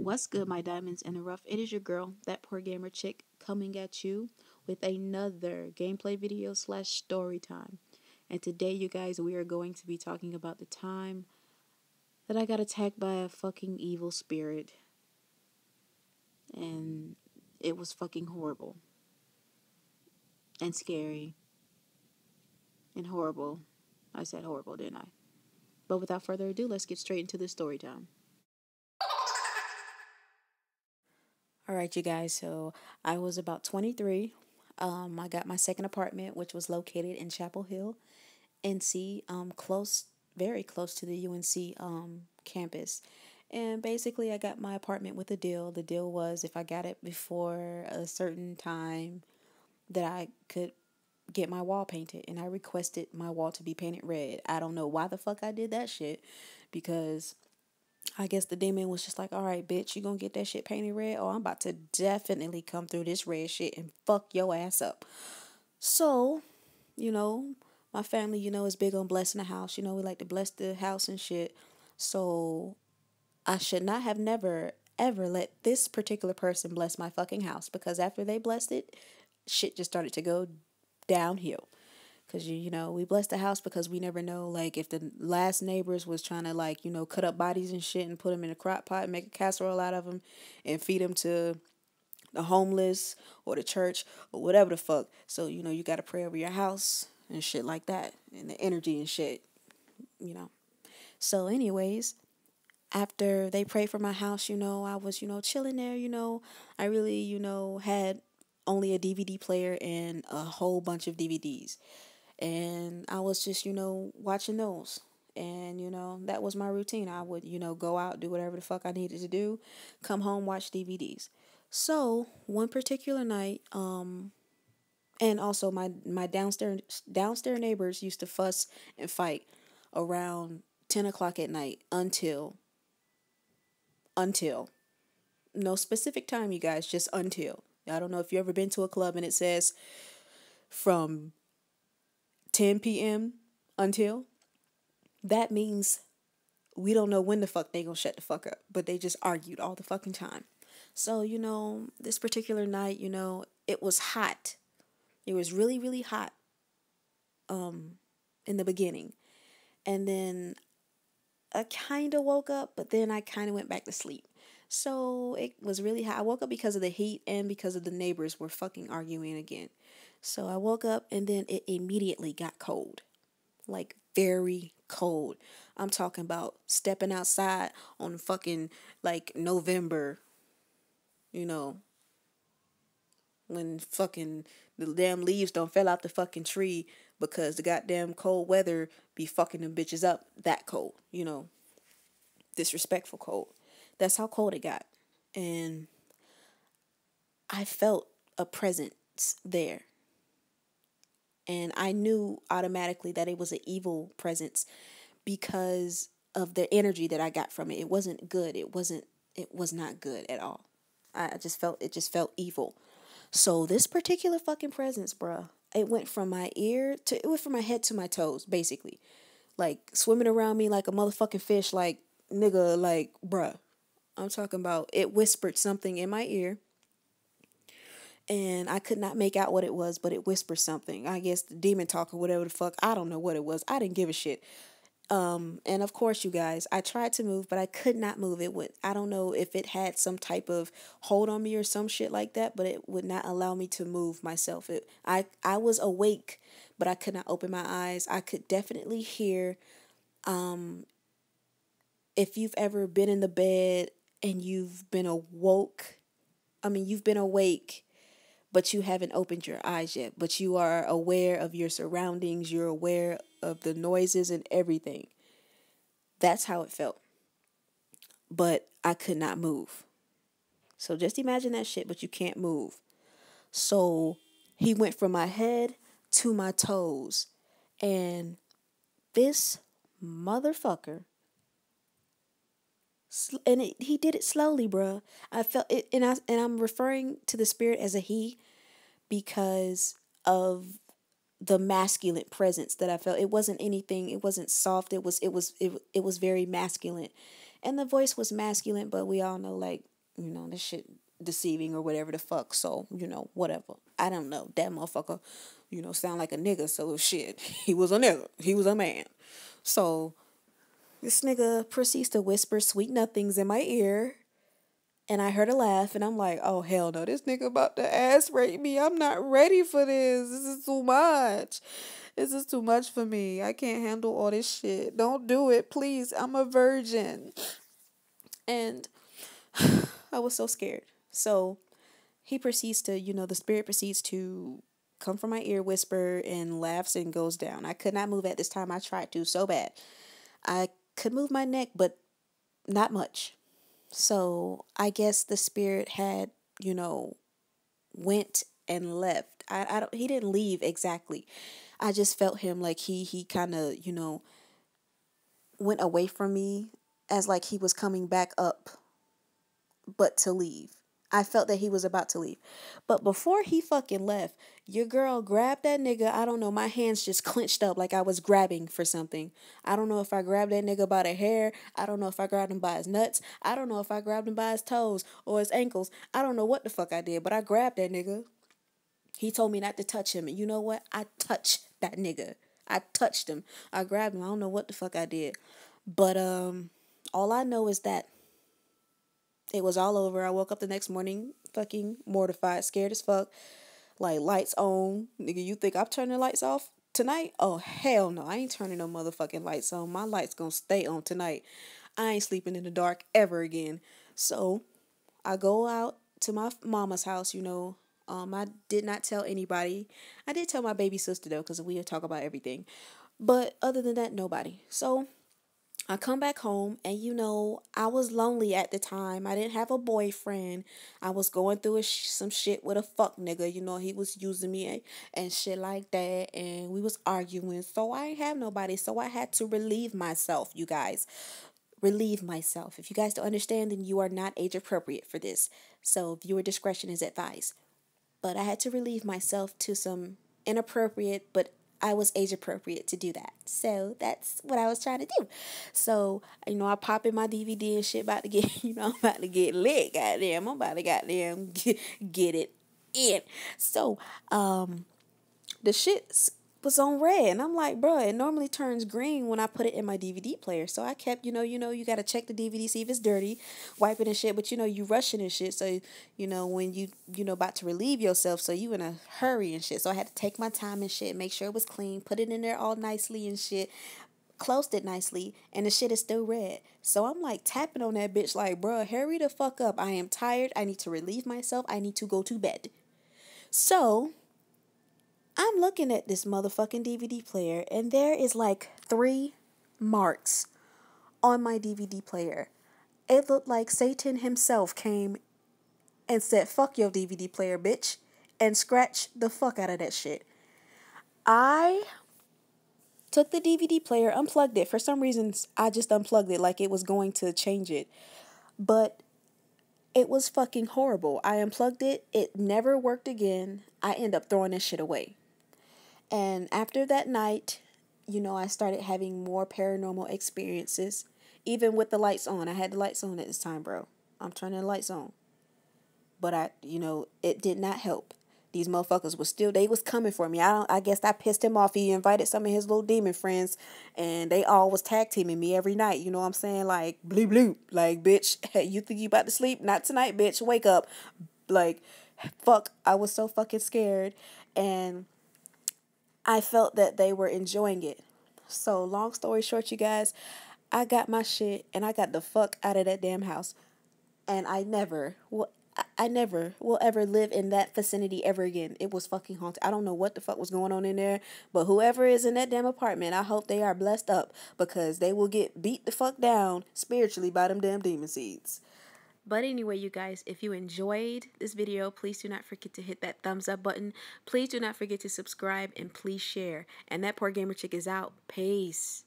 What's good, my diamonds in the rough? It is your girl, that poor gamer chick, coming at you with another gameplay video slash story time. And today, you guys, we are going to be talking about the time that I got attacked by a fucking evil spirit. And it was fucking horrible. And scary. And horrible. I said horrible, didn't I? But without further ado, let's get straight into the story time. Alright, you guys, so I was about 23. I got my second apartment, which was located in Chapel Hill, NC, very close to the UNC campus. And basically, I got my apartment with a deal. The deal was if I got it before a certain time, that I could get my wall painted. And I requested my wall to be painted red. I don't know why the fuck I did that shit, because I guess the demon was just like, all right, bitch, you gonna get that shit painted red? Oh, I'm about to definitely come through this red shit and fuck your ass up. So, my family, is big on blessing the house. We like to bless the house and shit. So I should not have never, ever let this particular person bless my fucking house, because after they blessed it, shit just started to go downhill. Because, we blessed the house because we never know, like, if the last neighbors was trying to, like, cut up bodies and shit and put them in a crock pot and make a casserole out of them and feed them to the homeless or the church or whatever the fuck. So, you got to pray over your house and shit like that, and the energy and shit. So, anyways, after they prayed for my house, I was, chilling there, I really, had only a DVD player and a whole bunch of DVDs. And I was just, watching those. And, that was my routine. I would, go out, do whatever the fuck I needed to do, come home, watch DVDs. So one particular night, and also my downstairs neighbors used to fuss and fight around 10 o'clock at night until no specific time, you guys, just until. I don't know if you ever been to a club and it says from 10 p.m. until. That means we don't know when the fuck they gonna shut the fuck up, but they just argued all the fucking time. So, this particular night, it was hot. It was really, really hot in the beginning. And then I kind of woke up, but then I kind of went back to sleep. So it was really hot. I woke up because of the heat and because of the neighbors were fucking arguing again. So I woke up and then it immediately got cold. Like very cold. I'm talking about stepping outside on fucking like November, when fucking the damn leaves don't fell out the fucking tree because the goddamn cold weather be fucking them bitches up that cold, disrespectful cold. That's how cold it got. And I felt a presence there. And I knew automatically that it was an evil presence because of the energy that I got from it. It wasn't good. It was not good at all. It just felt evil. So this particular fucking presence, bruh, it went from my head to my toes, basically. Like swimming around me like a motherfucking fish, like nigga, like bruh. I'm talking about it whispered something in my ear. And I could not make out what it was, but it whispered something. I guess the demon talk or whatever the fuck. I don't know what it was. I didn't give a shit. And of course, you guys, I tried to move, but I could not move. I don't know if it had some type of hold on me or some shit like that, but it would not allow me to move myself. I was awake, but I could not open my eyes. I could definitely hear, if you've ever been in the bed and you've been awake, but you haven't opened your eyes yet, but you are aware of your surroundings, you're aware of the noises and everything. That's how it felt. But I could not move. So just imagine that shit, but you can't move. So he went from my head to my toes. And this motherfucker, he did it slowly, bruh. I felt it, and I'm referring to the spirit as a he because of the masculine presence that I felt. It wasn't anything. It wasn't soft. It was very masculine, and the voice was masculine. But we all know, like, this shit deceiving or whatever the fuck. So whatever. I don't know. That motherfucker, sound like a nigga. So shit, he was a nigga. He was a man. So this nigga proceeds to whisper sweet nothings in my ear. And I heard a laugh, and I'm like, oh, hell no, this nigga about to ass rape me. I'm not ready for this. This is too much. This is too much for me. I can't handle all this shit. Don't do it, please. I'm a virgin. And I was so scared. So he proceeds to, the spirit proceeds to come from my ear, whisper, and laughs and goes down. I could not move at this time. I tried to so bad. I could move my neck, but not much. So I guess the spirit had, went and left. I don't. He didn't leave exactly. I just felt him like he kind of, went away from me as like he was coming back up, but to leave. I felt that he was about to leave. But before he fucking left, your girl grabbed that nigga. I don't know. My hands just clenched up like I was grabbing for something. I don't know if I grabbed that nigga by the hair. I don't know if I grabbed him by his nuts. I don't know if I grabbed him by his toes or his ankles. I don't know what the fuck I did, but I grabbed that nigga. He told me not to touch him. And you know what? I touched that nigga. I touched him. I grabbed him. I don't know what the fuck I did. But all I know is that it was all over. I woke up the next morning fucking mortified, scared as fuck. Like, lights on. Nigga, you think I'm turning the lights off tonight? Oh, hell no. I ain't turning no motherfucking lights on. My lights gonna stay on tonight. I ain't sleeping in the dark ever again. So, I go out to my mama's house, I did not tell anybody. I did tell my baby sister, though, because we would talk about everything. But other than that, nobody. So, I come back home and, I was lonely at the time. I didn't have a boyfriend. I was going through some shit with a fuck nigga. He was using me and shit like that. And we was arguing. So I ain't have nobody. So I had to relieve myself, you guys. Relieve myself. If you guys don't understand, then you are not age appropriate for this. So viewer discretion is advised. But I had to relieve myself to some inappropriate but I was age appropriate to do that. So that's what I was trying to do. So, I pop in my DVD and shit about to get, I'm about to get lit, goddamn. I'm about to goddamn get it in. So, the shit was on red. And I'm like, bro, it normally turns green when I put it in my DVD player. So I kept, you got to check the DVD, see if it's dirty, wipe it and shit. But, you rushing and shit. So, when you about to relieve yourself, so you in a hurry and shit. So I had to take my time and shit, make sure it was clean, put it in there all nicely and shit, closed it nicely, and the shit is still red. So I'm like tapping on that bitch like, bro, hurry the fuck up. I am tired. I need to relieve myself. I need to go to bed. So I'm looking at this motherfucking DVD player, and there is like 3 marks on my DVD player. It looked like Satan himself came and said, fuck your DVD player, bitch, and scratched the fuck out of that shit. I took the DVD player, unplugged it. For some reason, I just unplugged it like it was going to change it. But it was fucking horrible. I unplugged it. It never worked again. I ended up throwing this shit away. And after that night, I started having more paranormal experiences. Even with the lights on. I had the lights on at this time, bro. I'm turning the lights on. But it did not help. These motherfuckers they was coming for me. I guess I pissed him off. He invited some of his little demon friends, and they all was tag teaming me every night. You know what I'm saying? Like, bloop, bloop. Like, bitch, you think you about to sleep? Not tonight, bitch. Wake up. Like, fuck. I was so fucking scared. And I felt that they were enjoying it. So, long story short, you guys, I got my shit and I got the fuck out of that damn house. And I never will ever live in that vicinity ever again. It was fucking haunted. I don't know what the fuck was going on in there, but whoever is in that damn apartment, I hope they are blessed up, because they will get beat the fuck down spiritually by them damn demon seeds. But anyway, you guys, if you enjoyed this video, please do not forget to hit that thumbs up button. Please do not forget to subscribe, and please share. And that poor gamer chick is out. Peace.